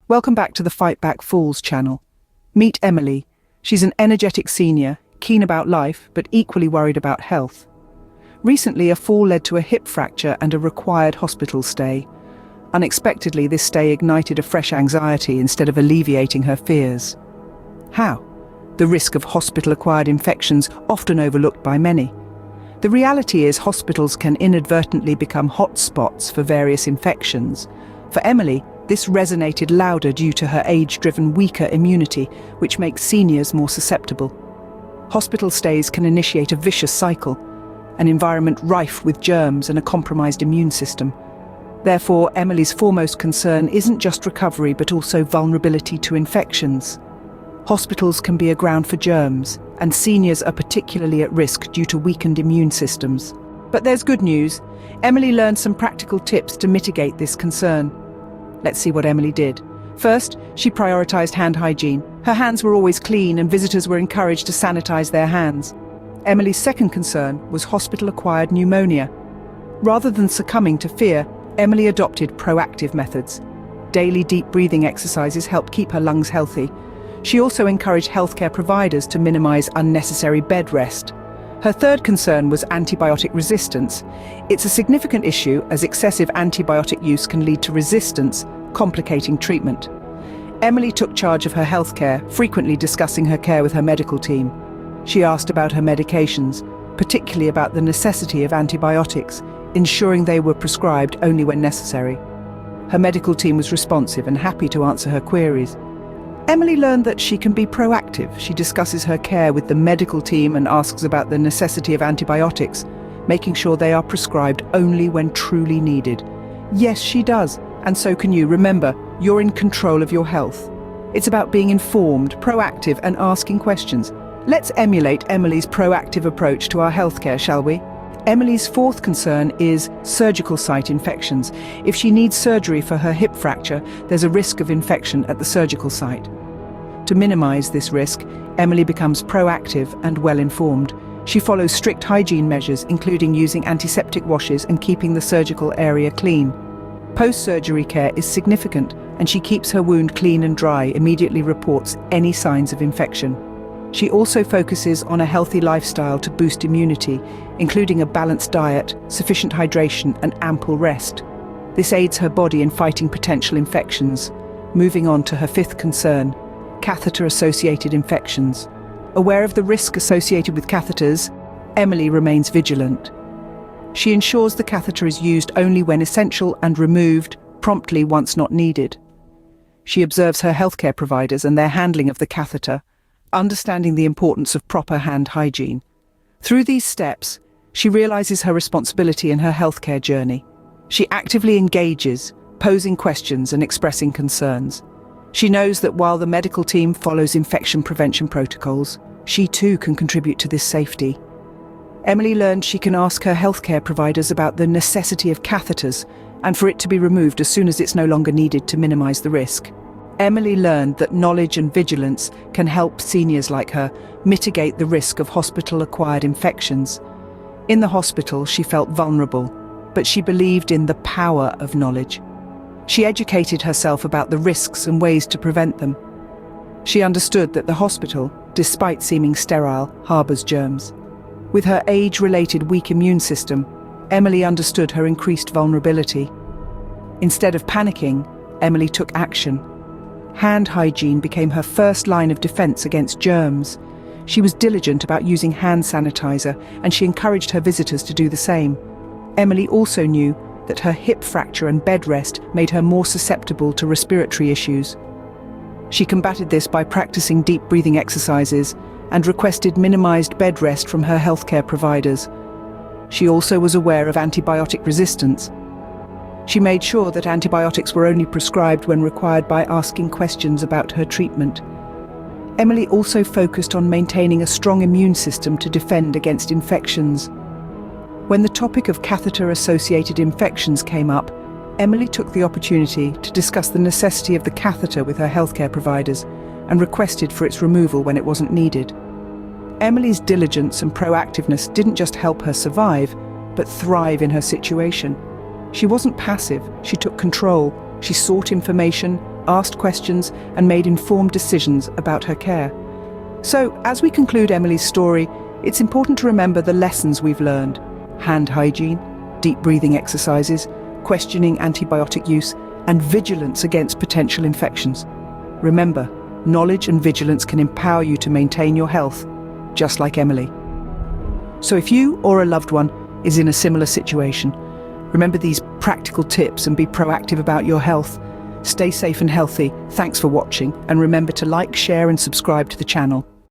Welcome back to the Fight Back Falls channel. Meet Emily. She's an energetic senior, keen about life, but equally worried about health. Recently, a fall led to a hip fracture and a required hospital stay. Unexpectedly, this stay ignited a fresh anxiety instead of alleviating her fears. How? The risk of hospital-acquired infections, often overlooked by many. The reality is hospitals can inadvertently become hotspots for various infections. For Emily, this resonated louder due to her age-driven weaker immunity, which makes seniors more susceptible. Hospital stays can initiate a vicious cycle, an environment rife with germs and a compromised immune system. Therefore, Emily's foremost concern isn't just recovery but also vulnerability to infections. Hospitals can be a ground for germs, and seniors are particularly at risk due to weakened immune systems. But there's good news. Emily learned some practical tips to mitigate this concern. Let's see what Emily did. First, she prioritized hand hygiene. Her hands were always clean and visitors were encouraged to sanitize their hands. Emily's second concern was hospital-acquired pneumonia. Rather than succumbing to fear, Emily adopted proactive methods. Daily deep breathing exercises helped keep her lungs healthy. She also encouraged healthcare providers to minimize unnecessary bed rest. Her third concern was antibiotic resistance. It's a significant issue as excessive antibiotic use can lead to resistance, complicating treatment. Emily took charge of her healthcare, frequently discussing her care with her medical team. She asked about her medications, particularly about the necessity of antibiotics, ensuring they were prescribed only when necessary. Her medical team was responsive and happy to answer her queries. Emily learned that she can be proactive. She discusses her care with the medical team and asks about the necessity of antibiotics, making sure they are prescribed only when truly needed. Yes, she does, and so can you. Remember, you're in control of your health. It's about being informed, proactive, and asking questions. Let's emulate Emily's proactive approach to our healthcare, shall we? Emily's fourth concern is surgical site infections. If she needs surgery for her hip fracture, there's a risk of infection at the surgical site. To minimize this risk, Emily becomes proactive and well-informed. She follows strict hygiene measures, including using antiseptic washes and keeping the surgical area clean. Post-surgery care is significant, and she keeps her wound clean and dry, immediately reports any signs of infection. She also focuses on a healthy lifestyle to boost immunity, including a balanced diet, sufficient hydration, and ample rest. This aids her body in fighting potential infections. Moving on to her fifth concern, catheter-associated infections. Aware of the risk associated with catheters, Emily remains vigilant. She ensures the catheter is used only when essential and removed promptly once not needed. She observes her healthcare providers and their handling of the catheter, understanding the importance of proper hand hygiene. Through these steps, she realizes her responsibility in her healthcare journey. She actively engages, posing questions and expressing concerns. She knows that while the medical team follows infection prevention protocols, she too can contribute to this safety. Emily learned she can ask her healthcare providers about the necessity of catheters and for it to be removed as soon as it's no longer needed to minimize the risk. Emily learned that knowledge and vigilance can help seniors like her mitigate the risk of hospital-acquired infections. In the hospital, she felt vulnerable, but she believed in the power of knowledge. She educated herself about the risks and ways to prevent them. She understood that the hospital, despite seeming sterile, harbors germs. With her age-related weak immune system, Emily understood her increased vulnerability. Instead of panicking, Emily took action. Hand hygiene became her first line of defense against germs. She was diligent about using hand sanitizer, and she encouraged her visitors to do the same. Emily also knew that her hip fracture and bed rest made her more susceptible to respiratory issues. She combated this by practicing deep breathing exercises and requested minimized bed rest from her healthcare providers. She also was aware of antibiotic resistance. She made sure that antibiotics were only prescribed when required by asking questions about her treatment. Emily also focused on maintaining a strong immune system to defend against infections. When the topic of catheter-associated infections came up, Emily took the opportunity to discuss the necessity of the catheter with her healthcare providers and requested for its removal when it wasn't needed. Emily's diligence and proactiveness didn't just help her survive, but thrive in her situation. She wasn't passive, she took control, she sought information, asked questions, and made informed decisions about her care. So, as we conclude Emily's story, it's important to remember the lessons we've learned: hand hygiene, deep breathing exercises, questioning antibiotic use, and vigilance against potential infections. Remember, knowledge and vigilance can empower you to maintain your health, just like Emily. So if you or a loved one is in a similar situation, remember these practical tips and be proactive about your health. Stay safe and healthy. Thanks for watching, and remember to like, share, and subscribe to the channel.